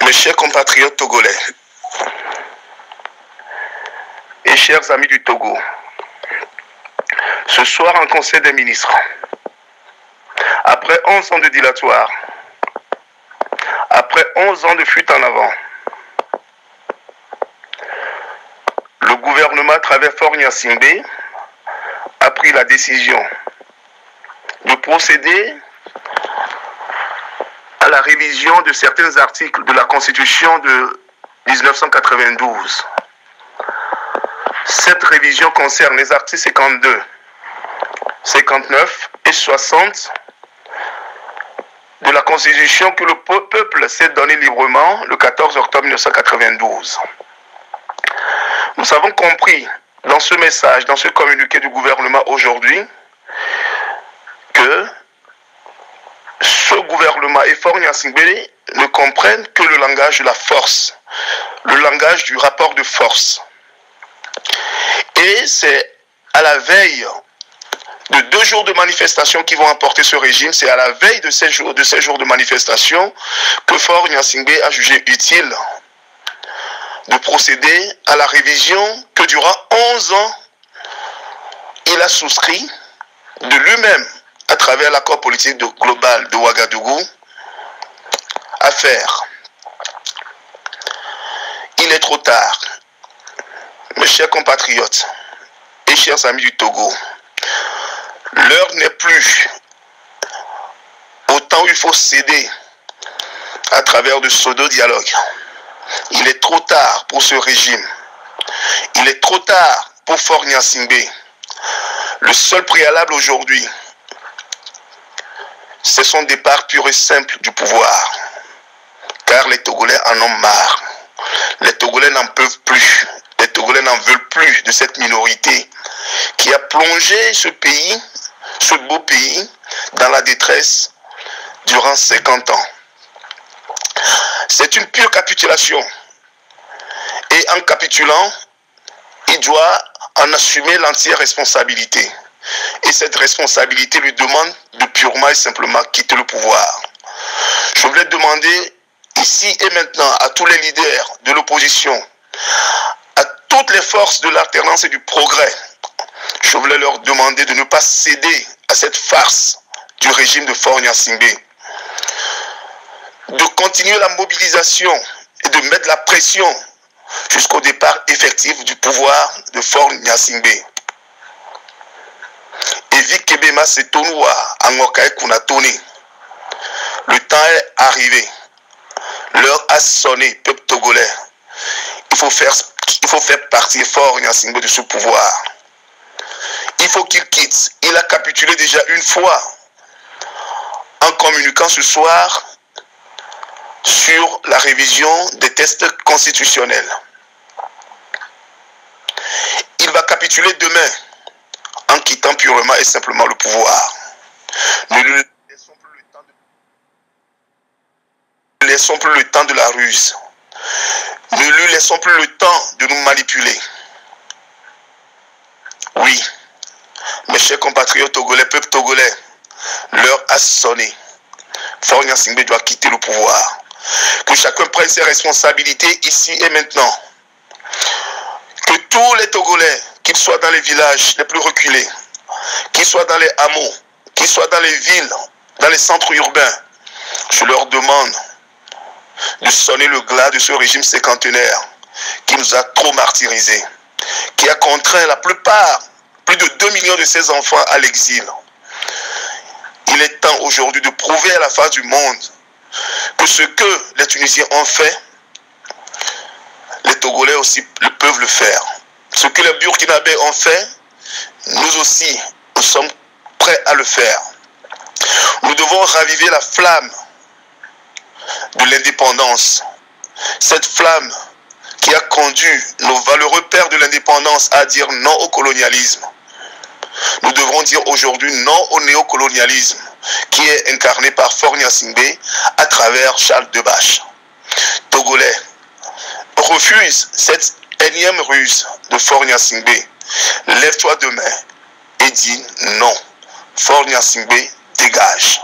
Mes chers compatriotes togolais et chers amis du Togo, ce soir en Conseil des ministres, après 11 ans de dilatoire, après 11 ans de fuite en avant, le gouvernement à travers Faure Gnassingbé a pris la décision de procéder à la révision de certains articles de la Constitution de 1992. Cette révision concerne les articles 52, 59 et 60 de la Constitution que le peuple s'est donné librement le 14 octobre 1992. Nous avons compris dans ce message, dans ce communiqué du gouvernement aujourd'hui, que ce gouvernement et Faure Gnassingbé ne comprennent que le langage de la force, le langage du rapport de force. Et c'est à la veille de 2 jours de manifestation qui vont emporter ce régime, c'est à la veille de ces jours de manifestation que Faure Gnassingbé a jugé utile de procéder à la révision que durant 11 ans, il a souscrit de lui-même à travers l'accord politique global de Ouagadougou à faire. Il est trop tard. Mes chers compatriotes et chers amis du Togo, l'heure n'est plus au temps où il faut céder à travers de pseudo-dialogues. Il est trop tard pour ce régime. Il est trop tard pour Faure Gnassingbé. Le seul préalable aujourd'hui, c'est son départ pur et simple du pouvoir. Car les Togolais en ont marre. Les Togolais n'en peuvent plus. Les Togolais n'en veulent plus de cette minorité qui a plongé ce pays, ce beau pays, dans la détresse durant 50 ans. C'est une pure capitulation. Et en capitulant, il doit en assumer l'entière responsabilité. Et cette responsabilité lui demande de purement et simplement quitter le pouvoir. Je voulais demander ici et maintenant à tous les leaders de l'opposition, à toutes les forces de l'alternance et du progrès, je voulais leur demander de ne pas céder à cette farce du régime de Faure Gnassingbé, de continuer la mobilisation et de mettre la pression jusqu'au départ effectif du pouvoir de Faure Gnassingbé. Evi Kebema Setonua Angokae Kunatoni. Le temps est arrivé. L'heure a sonné, peuple togolais. Il faut faire partir Faure Gnassingbé de ce pouvoir. Il faut qu'il quitte. Il a capitulé déjà une fois en communiquant ce soir sur la révision des textes constitutionnels. Il va capituler demain en quittant purement et simplement le pouvoir. Ne lui laissons plus le temps de la ruse. Ne lui laissons plus le temps de nous manipuler. Oui, mes chers compatriotes togolais, peuple togolais, l'heure a sonné. Faure Gnassingbé doit quitter le pouvoir. Que chacun prenne ses responsabilités ici et maintenant. Que tous les Togolais, qu'ils soient dans les villages les plus reculés, qu'ils soient dans les hameaux, qu'ils soient dans les villes, dans les centres urbains, je leur demande de sonner le glas de ce régime cinquantenaire qui nous a trop martyrisés, qui a contraint la plupart, plus de 2 millions de ses enfants à l'exil. Il est temps aujourd'hui de prouver à la face du monde que ce que les Tunisiens ont fait, les Togolais aussi peuvent le faire. Ce que les Burkinabés ont fait, nous aussi, nous sommes prêts à le faire. Nous devons raviver la flamme de l'indépendance. Cette flamme qui a conduit nos valeureux pères de l'indépendance à dire non au colonialisme. Nous devrons dire aujourd'hui non au néocolonialisme qui est incarné par Faure Gnassingbé à travers Charles Debache. Togolais, refuse cette énième ruse de Faure Gnassingbé. Lève-toi demain et dis non. Faure Gnassingbé, dégage.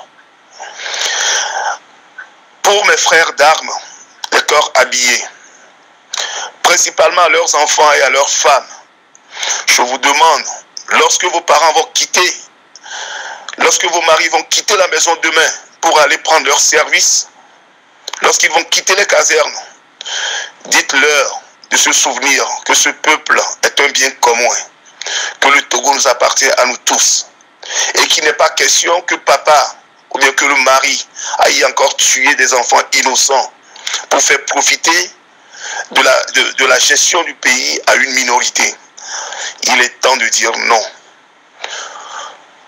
Pour mes frères d'armes, les corps habillés, principalement à leurs enfants et à leurs femmes. Je vous demande, lorsque vos parents vont quitter, lorsque vos maris vont quitter la maison demain pour aller prendre leur service, lorsqu'ils vont quitter les casernes, dites-leur de se souvenir que ce peuple est un bien commun, que le Togo nous appartient à nous tous, et qu'il n'est pas question que papa ou bien que le mari aille encore tuer des enfants innocents pour faire profiter de la gestion du pays à une minorité. Il est temps de dire non.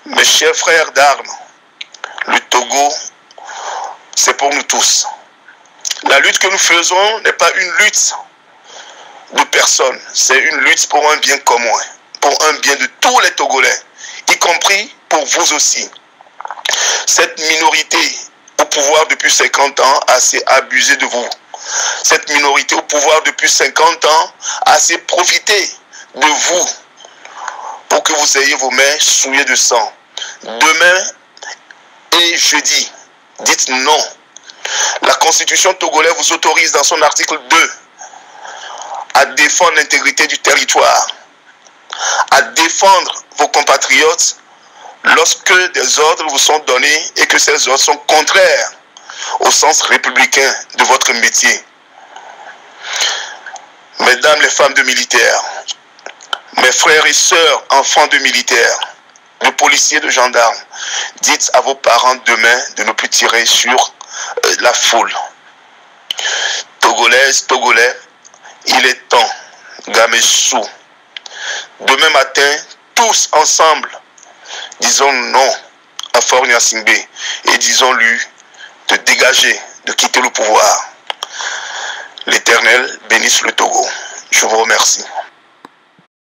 Mes chers frères d'armes, le Togo, c'est pour nous tous. La lutte que nous faisons n'est pas une lutte de personnes, c'est une lutte pour un bien commun, pour un bien de tous les Togolais, y compris pour vous aussi. Cette minorité au pouvoir depuis 50 ans a assez abusé de vous. Cette minorité au pouvoir depuis 50 ans a assez profité de vous pour que vous ayez vos mains souillées de sang. Demain et jeudi, dites non. La Constitution togolaise vous autorise dans son article 2 à défendre l'intégrité du territoire, à défendre vos compatriotes lorsque des ordres vous sont donnés et que ces ordres sont contraires au sens républicain de votre métier. Mesdames les femmes de militaires, mes frères et sœurs enfants de militaires, de policiers, de gendarmes, dites à vos parents demain de ne plus tirer sur la foule. Togolaises, Togolais, il est temps, Gamessou. Demain matin, tous ensemble, disons non à Faure Gnassingbé et disons-lui de dégager, de quitter le pouvoir. L'Éternel bénisse le Togo. Je vous remercie.